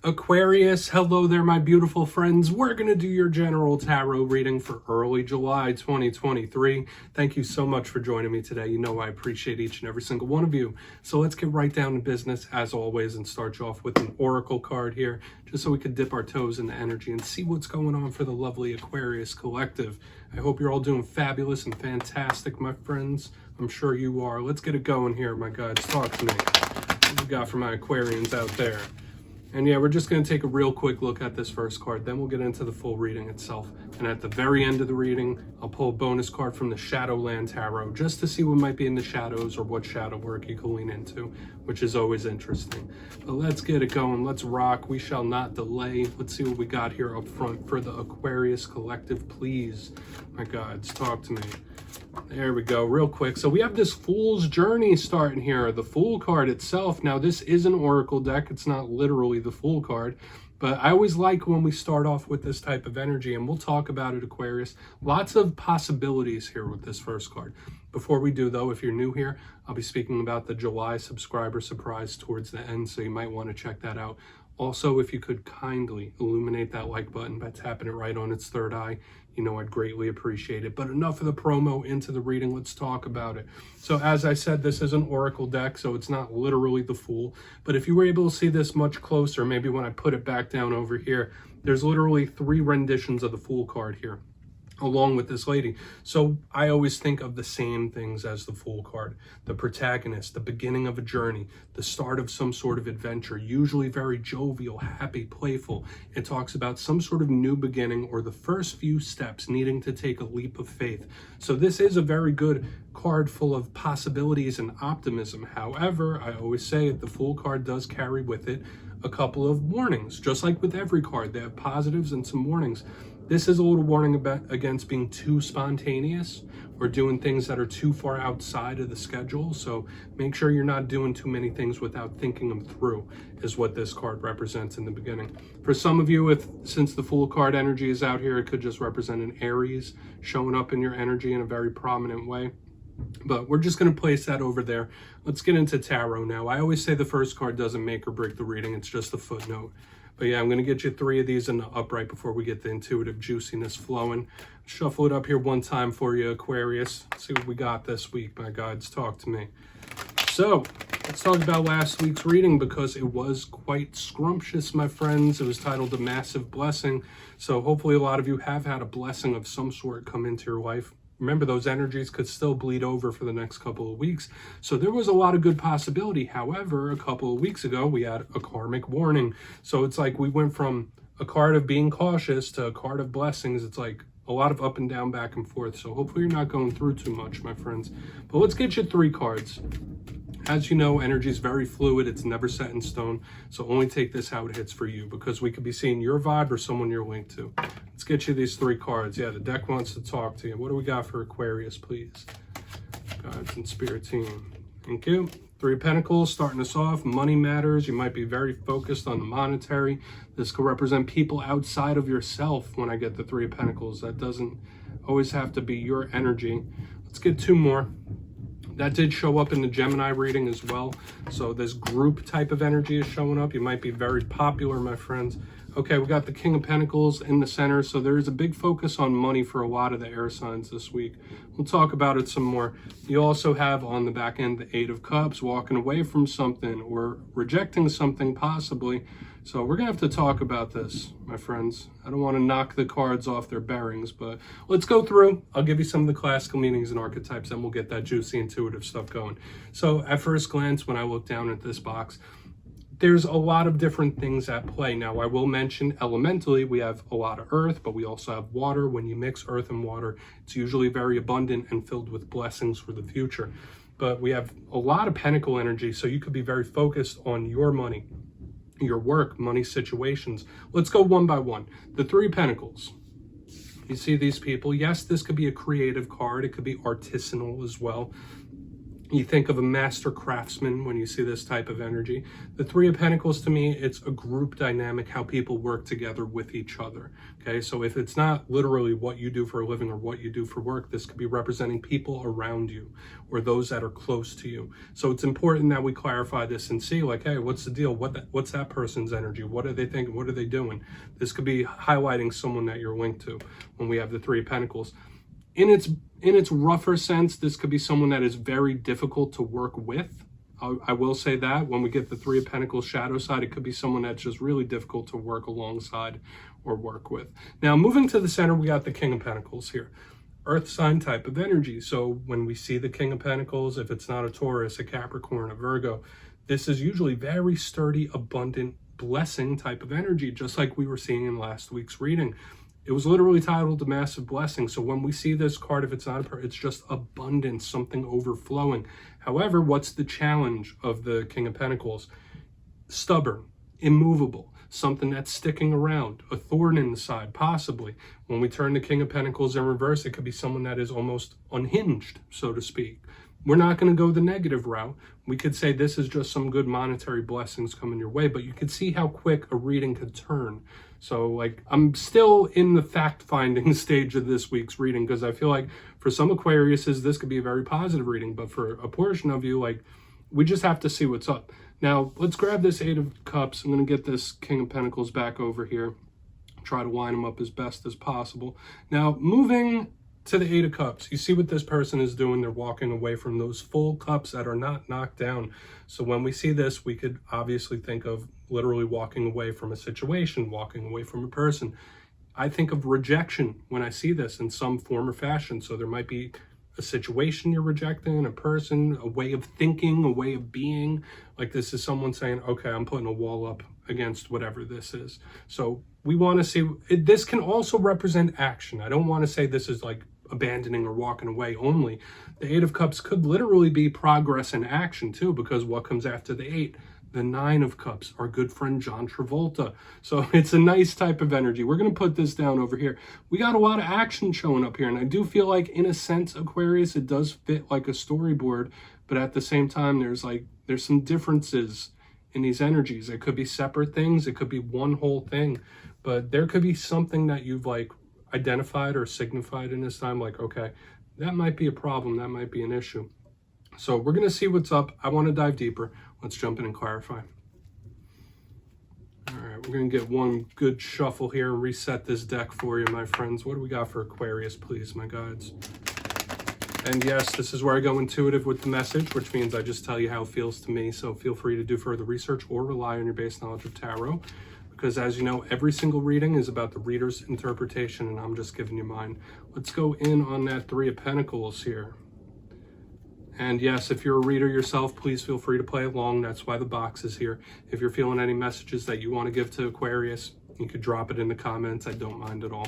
Aquarius, hello there, my beautiful friends. We're going to do your general tarot reading for early July 2023. Thank you so much for joining me today. You know I appreciate each and every single one of you. So let's get right down to business, as always, and start you off with an oracle card here, just so we could dip our toes in the energy and see what's going on for the lovely Aquarius collective. I hope you're all doing fabulous and fantastic, my friends. I'm sure you are. Let's get it going here, my guides. Talk to me. What we got for my Aquarians out there? And yeah, we're just going to take a real quick look at this first card. Then we'll get into the full reading itself. And at the very end of the reading, I'll pull a bonus card from the Shadowland Tarot just to see what might be in the shadows or what shadow work you can lean into, which is always interesting. But let's get it going. Let's rock. We shall not delay. Let's see what we got here up front for the Aquarius collective, please. My guides, talk to me. There we go, real quick. So we have this Fool's Journey starting here, the Fool card itself. Now, this is an oracle deck. It's not literally the Fool card, but I always like when we start off with this type of energy, and we'll talk about it, Aquarius. Lots of possibilities here with this first card. Before we do, though, if you're new here, I'll be speaking about the July subscriber surprise towards the end, so you might want to check that out. Also, if you could kindly illuminate that like button by tapping it right on its third eye, you know I'd greatly appreciate it. But enough of the promo, into the reading. Let's talk about it. So as I said, this is an oracle deck, so it's not literally the Fool. But if you were able to see this much closer, maybe when I put it back down over here, there's literally 3 renditions of the Fool card here, along with this lady. So I always think of the same things as the Fool card. The protagonist, the beginning of a journey, the start of some sort of adventure, usually very jovial, happy, playful. It talks about some sort of new beginning or the first few steps needing to take a leap of faith. So this is a very good card full of possibilities and optimism. However, I always say it, the Fool card does carry with it a couple of warnings. Just like with every card, they have positives and some warnings. This is a little warning against being too spontaneous or doing things that are too far outside of the schedule. So make sure you're not doing too many things without thinking them through, is what this card represents in the beginning. For some of you, since the Fool card energy is out here, it could just represent an Aries showing up in your energy in a very prominent way. But we're just going to place that over there. Let's get into tarot now. I always say the first card doesn't make or break the reading. It's just a footnote. But yeah, I'm going to get you 3 of these in the upright before we get the intuitive juiciness flowing. Shuffle it up here one time for you, Aquarius. See what we got this week, my guides. Talk to me. So, let's talk about last week's reading because it was quite scrumptious, my friends. It was titled A Massive Blessing. So hopefully a lot of you have had a blessing of some sort come into your life. Remember, those energies could still bleed over for the next couple of weeks. So there was a lot of good possibility. However, a couple of weeks ago, we had a karmic warning. So it's like we went from a card of being cautious to a card of blessings. It's like a lot of up and down, back and forth. So hopefully you're not going through too much, my friends. But let's get you 3 cards. As you know, energy is very fluid. It's never set in stone. So only take this how it hits for you, because we could be seeing your vibe or someone you're linked to. Let's get you these 3 cards. Yeah, the deck wants to talk to you. What do we got for Aquarius, please? Guides and Spirit team. Thank you. 3 of Pentacles starting us off. Money matters. You might be very focused on the monetary. This could represent people outside of yourself when I get the 3 of Pentacles. That doesn't always have to be your energy. Let's get 2 more. That did show up in the Gemini reading as well. So this group type of energy is showing up. You might be very popular, my friends. Okay, we got the King of Pentacles in the center. So there is a big focus on money for a lot of the air signs this week. We'll talk about it some more. You also have on the back end the 8 of Cups, walking away from something or rejecting something possibly. So we're going to have to talk about this, my friends. I don't want to knock the cards off their bearings, but let's go through. I'll give you some of the classical meanings and archetypes, and we'll get that juicy, intuitive stuff going. So at first glance, when I look down at this box, there's a lot of different things at play. Now, I will mention elementally, we have a lot of earth, but we also have water. When you mix earth and water, it's usually very abundant and filled with blessings for the future. But we have a lot of pentacle energy, so you could be very focused on your money, your work, money situations. Let's go one by one. The 3 Pentacles. You see these people. Yes, this could be a creative card. It could be artisanal as well. You think of a master craftsman when you see this type of energy. The Three of Pentacles, to me, it's a group dynamic, how people work together with each other. Okay, so if it's not literally what you do for a living or what you do for work, this could be representing people around you or those that are close to you. So it's important that we clarify this and see, like, hey, what's the deal? What's that person's energy? What are they thinking? What are they doing? This could be highlighting someone that you're linked to when we have the Three of Pentacles. In its rougher sense, this could be someone that is very difficult to work with. I will say that when we get the Three of Pentacles shadow side, it could be someone that's just really difficult to work alongside or work with. Now, moving to the center, we got the King of Pentacles here. Earth sign type of energy. So when we see the King of Pentacles, if it's not a Taurus, a Capricorn, a Virgo, this is usually very sturdy, abundant, blessing type of energy, just like we were seeing in last week's reading. It was literally titled The Massive Blessing. So when we see this card, if it's not it's just abundance, something overflowing. However, what's the challenge of the King of Pentacles? Stubborn, immovable, something that's sticking around, a thorn in the side, possibly. When we turn the King of Pentacles in reverse, it could be someone that is almost unhinged, so to speak. We're not going to go the negative route. We could say this is just some good monetary blessings coming your way, but you could see how quick a reading could turn. So, like, I'm still in the fact-finding stage of this week's reading, because I feel like for some Aquariuses, this could be a very positive reading, but for a portion of you, like, we just have to see what's up. Now, let's grab this Eight of Cups. I'm going to get this King of Pentacles back over here. Try to line them up as best as possible. Now, moving to the Eight of Cups, you see what this person is doing. They're walking away from those full cups that are not knocked down. So when we see this, we could obviously think of literally walking away from a situation, walking away from a person. I think of rejection when I see this in some form or fashion. So there might be a situation you're rejecting, a person, a way of thinking, a way of being. Like, this is someone saying, okay, I'm putting a wall up against whatever this is. So we want to see, this can also represent action. I don't want to say this is like abandoning or walking away only. The Eight of Cups could literally be progress and action too, because what comes after the Eight? The Nine of Cups, our good friend John Travolta. So it's a nice type of energy. We're going to put this down over here. We got a lot of action showing up here, and I do feel like, in a sense, Aquarius, it does fit like a storyboard, but at the same time, there's some differences in these energies. It could be separate things, it could be one whole thing, but there could be something that you've like identified or signified in this time, like, okay, that might be a problem, that might be an issue. So we're going to see what's up. I want to dive deeper. Let's jump in and clarify. All right, we're going to get one good shuffle here and reset this deck for you, my friends. What do we got for Aquarius, please, my guides? And yes, this is where I go intuitive with the message, which means I just tell you how it feels to me. So feel free to do further research or rely on your base knowledge of tarot, because as you know, every single reading is about the reader's interpretation, and I'm just giving you mine. Let's go in on that Three of Pentacles here. And yes, if you're a reader yourself, please feel free to play along. That's why the box is here. If you're feeling any messages that you want to give to Aquarius, you could drop it in the comments. I don't mind at all.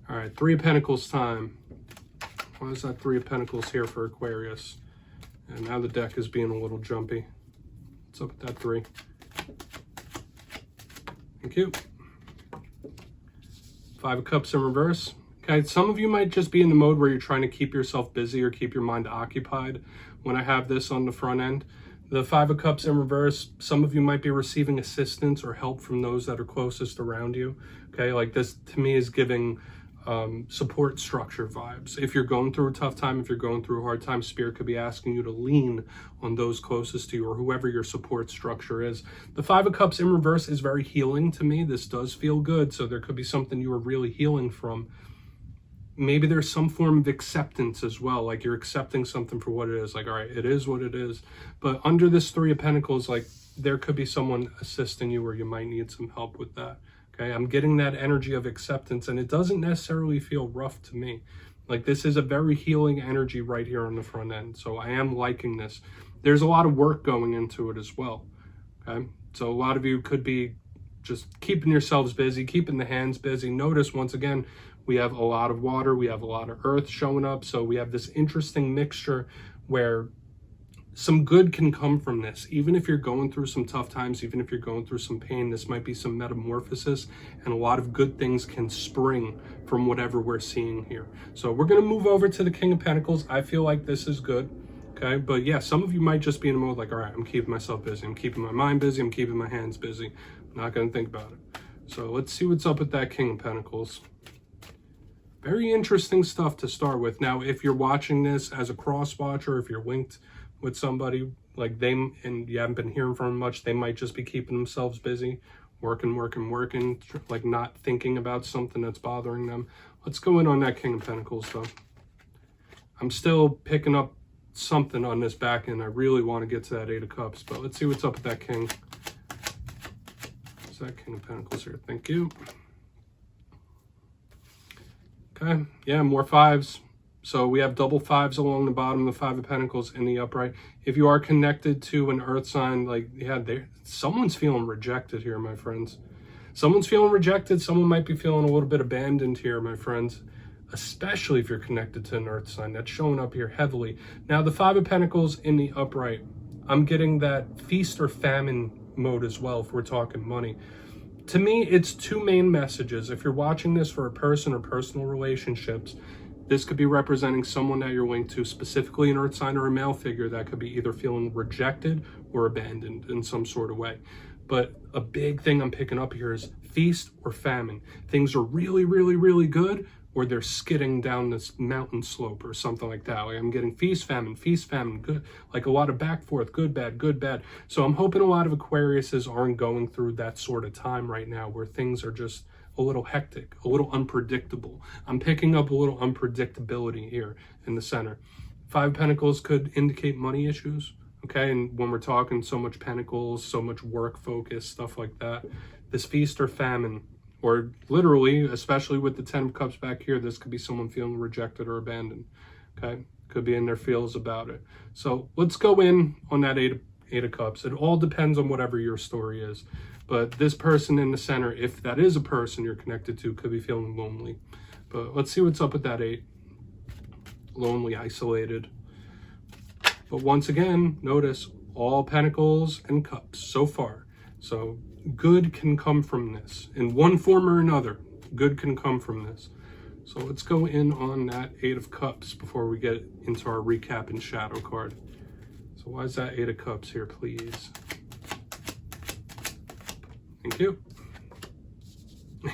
All right, Three of Pentacles time. Why is that Three of Pentacles here for Aquarius? And now the deck is being a little jumpy. What's up with that three? Thank you. Five of Cups in reverse. Okay, some of you might just be in the mode where you're trying to keep yourself busy or keep your mind occupied when I have this on the front end. The Five of Cups in reverse, some of you might be receiving assistance or help from those that are closest around you. Okay, like this to me is giving support structure vibes. If you're going through a tough time, if you're going through a hard time, Spirit could be asking you to lean on those closest to you or whoever your support structure is. The Five of Cups in reverse is very healing to me. This does feel good, so there could be something you are really healing from. Maybe there's some form of acceptance as well, like you're accepting something for what it is, like, all right, it is what it is. But under this Three of Pentacles, like, there could be someone assisting you or you might need some help with that. Okay, I'm getting that energy of acceptance, and it doesn't necessarily feel rough to me. Like, this is a very healing energy right here on the front end, so I am liking this. There's a lot of work going into it as well, okay? So a lot of you could be just keeping yourselves busy, keeping the hands busy. Notice, once again, we have a lot of water, we have a lot of earth showing up, so we have this interesting mixture where some good can come from this. Even if you're going through some tough times, even if you're going through some pain, this might be some metamorphosis, and a lot of good things can spring from whatever we're seeing here. So we're going to move over to the King of Pentacles. I feel like this is good. Okay, but yeah, some of you might just be in a mode like, all right, I'm keeping myself busy. I'm keeping my mind busy. I'm keeping my hands busy. I'm not going to think about it. So let's see what's up with that King of Pentacles. Very interesting stuff to start with. Now, if you're watching this as a cross watcher, if you're linked with somebody like them and you haven't been hearing from them much, they might just be keeping themselves busy, working, like not thinking about something that's bothering them. Let's go in on that King of Pentacles, though. I'm still picking up something on this back end. I really want to get to that Eight of Cups, but let's see what's up with that King. Is that King of Pentacles here? Thank you. Okay, yeah, more fives. So we have double fives along the bottom, the Five of Pentacles in the upright. If you are connected to an earth sign, like, yeah, someone's feeling rejected here, my friends. Someone's feeling rejected. Someone might be feeling a little bit abandoned here, my friends. Especially if you're connected to an earth sign. That's showing up here heavily. Now, the Five of Pentacles in the upright, I'm getting that feast or famine mode as well if we're talking money. To me, it's two main messages. If you're watching this for a person or personal relationships, this could be representing someone that you're linked to, specifically an earth sign or a male figure that could be either feeling rejected or abandoned in some sort of way. But a big thing I'm picking up here is feast or famine. Things are really, really, really good, or they're skidding down this mountain slope or something like that. Like I'm getting feast, famine, good, like a lot of back forth, good, bad, good, bad. So I'm hoping a lot of Aquariuses aren't going through that sort of time right now where things are just a little hectic, a little unpredictable. I'm picking up a little unpredictability here in the center. Five of Pentacles could indicate money issues, okay? And when we're talking so much pentacles, so much work focus, stuff like that, this feast or famine, or literally, especially with the Ten of Cups back here, this could be someone feeling rejected or abandoned, okay? Could be in their feels about it. So let's go in on that Eight of Cups. It all depends on whatever your story is. But this person in the center, if that is a person you're connected to, could be feeling lonely. But let's see what's up with that Eight. Lonely, isolated. But once again, notice all Pentacles and Cups so far. So good can come from this in one form or another. Good can come from this. So let's go in on that Eight of Cups before we get into our recap and shadow card. So why is that Eight of Cups here, please? Thank you.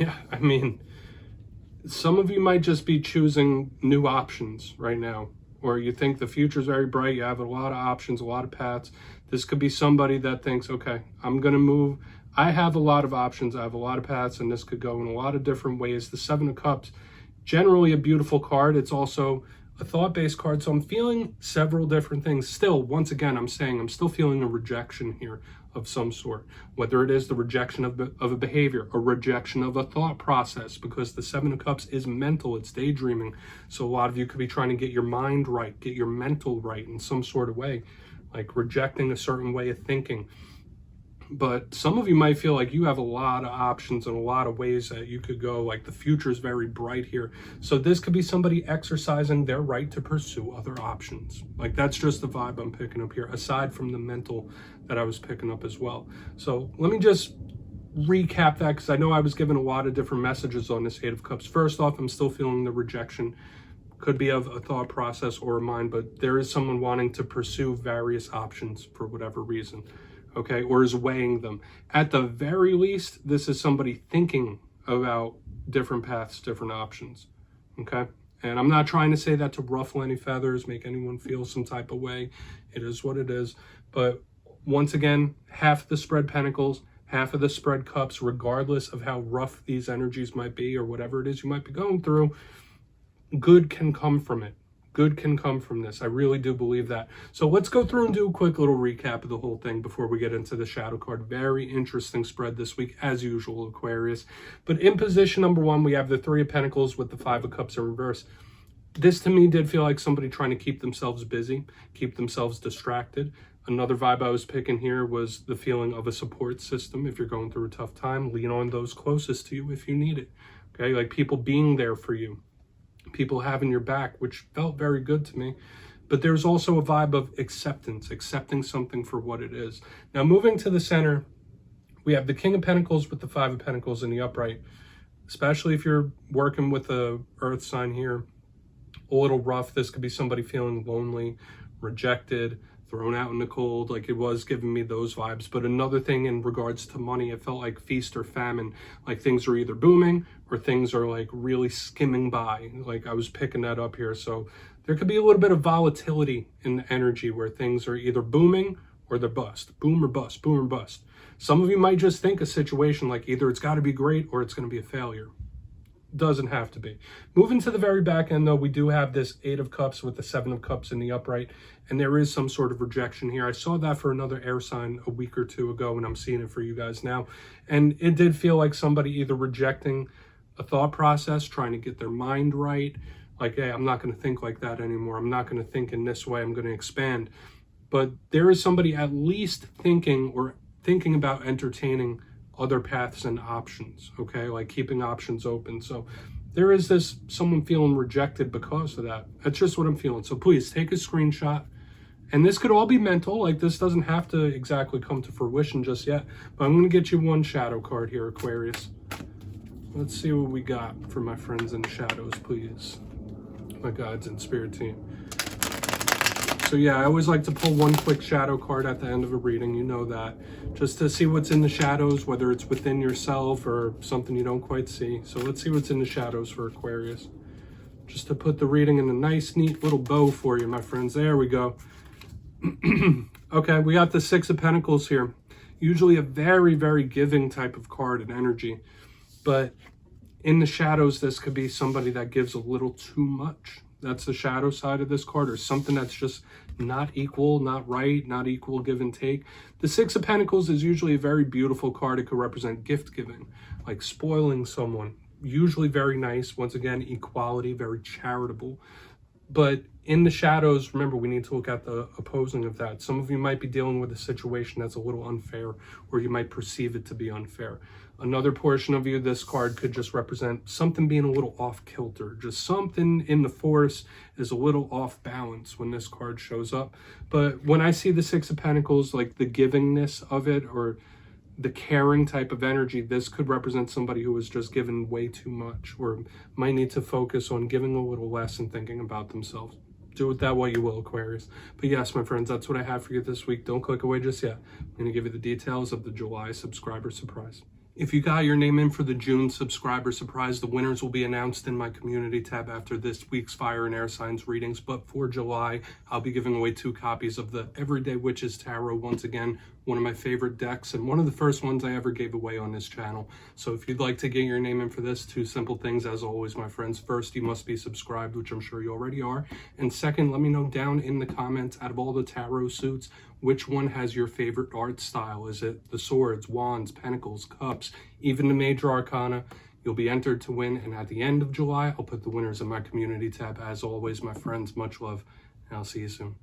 Yeah, I mean, some of you might just be choosing new options right now, or you think the future is very bright. You have a lot of options, a lot of paths. This could be somebody that thinks, okay, I'm going to move. I have a lot of options. I have a lot of paths, and this could go in a lot of different ways. The Seven of Cups, generally a beautiful card. It's also a thought-based card, so I'm feeling several different things. Still, once again, I'm saying I'm still feeling a rejection here of some sort, whether it is the rejection of a behavior, a rejection of a thought process, because the Seven of Cups is mental, it's daydreaming. So a lot of you could be trying to get your mind right, get your mental right in some sort of way, like rejecting a certain way of thinking. But some of you might feel like you have a lot of options and a lot of ways that you could go, like the future is very bright here. So this could be somebody exercising their right to pursue other options. Like that's just the vibe I'm picking up here, aside from the mental that I was picking up as well. So let me just recap that, because I know I was given a lot of different messages on this Eight of Cups. First off, I'm still feeling the rejection. Could be of a thought process or a mind, but there is someone wanting to pursue various options for whatever reason. Okay, or is weighing them. At the very least, this is somebody thinking about different paths, different options, okay? And I'm not trying to say that to ruffle any feathers, make anyone feel some type of way. It is what it is. But once again, half of the spread Pentacles, half of the spread Cups, regardless of how rough these energies might be or whatever it is you might be going through, good can come from it. Good can come from this. I really do believe that. So let's go through and do a quick little recap of the whole thing before we get into the shadow card. Very interesting spread this week, as usual, Aquarius. But in position number one, we have the Three of Pentacles with the Five of Cups in reverse. This to me did feel like somebody trying to keep themselves busy, keep themselves distracted. Another vibe I was picking here was the feeling of a support system. If you're going through a tough time, lean on those closest to you if you need it. Okay, like people being there for you. People having your back, which felt very good to me. But there's also a vibe of acceptance, accepting something for what it is. Now, moving to the center, we have the King of Pentacles with the Five of Pentacles in the upright. Especially if you're working with a earth sign here, a little rough. This could be somebody feeling lonely, rejected, thrown out in the cold. Like, it was giving me those vibes. But another thing in regards to money, it felt like feast or famine. Like, things are either booming or things are like really skimming by. Like, I was picking that up here. So there could be a little bit of volatility in the energy where things are either booming or they're bust. Boom or bust, boom or bust. Some of you might just think a situation like either it's got to be great or it's going to be a failure. Doesn't have to be. Moving to the very back end, though, we do have this 8 of Cups with the 7 of Cups in the upright, and there is some sort of rejection here. I saw that for another air sign a week or two ago, and I'm seeing it for you guys now. And it did feel like somebody either rejecting a thought process, trying to get their mind right, like, hey, I'm not going to think like that anymore. I'm not going to think in this way. I'm going to expand. But there is somebody at least thinking about entertaining other paths and options, okay? Like keeping options open. So there is this someone feeling rejected because of that. That's just what I'm feeling. So please take a screenshot. And this could all be mental. Like, this doesn't have to exactly come to fruition just yet. But I'm going to get you one shadow card here, Aquarius. Let's see what we got for my friends in the shadows, please. My guides and spirit team. So yeah, I always like to pull one quick shadow card at the end of a reading, you know that, just to see what's in the shadows, whether it's within yourself or something you don't quite see. So let's see what's in the shadows for Aquarius. Just to put the reading in a nice, neat little bow for you, my friends. There we go. Okay, we got the 6 of Pentacles here. Usually a very, very giving type of card and energy. But in the shadows, this could be somebody that gives a little too much. That's the shadow side of this card, or something that's just not equal, not right, not equal give and take. The 6 of Pentacles is usually a very beautiful card. It could represent gift giving, like spoiling someone. Usually very nice. Once again, equality, very charitable. But in the shadows, remember, we need to look at the opposing of that. Some of you might be dealing with a situation that's a little unfair, or you might perceive it to be unfair. Another portion of you, this card could just represent something being a little off kilter. Just something in the force is a little off balance when this card shows up. But when I see the 6 of Pentacles, like the givingness of it, or the caring type of energy, this could represent somebody who is just given way too much, or might need to focus on giving a little less and thinking about themselves. Do with that what you will, Aquarius. But yes, my friends, that's what I have for you this week. Don't click away just yet. I'm going to give you the details of the July subscriber surprise. If you got your name in for the June subscriber surprise, the winners will be announced in my community tab after this week's fire and air signs readings. But for July, I'll be giving away 2 copies of the Everyday Witches Tarot. Once again, one of my favorite decks and one of the first ones I ever gave away on this channel. So if you'd like to get your name in for this, 2 simple things as always, my friends. First, you must be subscribed, which I'm sure you already are. And second, let me know down in the comments, out of all the tarot suits, which one has your favorite art style? Is it the swords, wands, pentacles, cups, even the major arcana? You'll be entered to win. And at the end of July, I'll put the winners in my community tab. As always, my friends, much love, and I'll see you soon.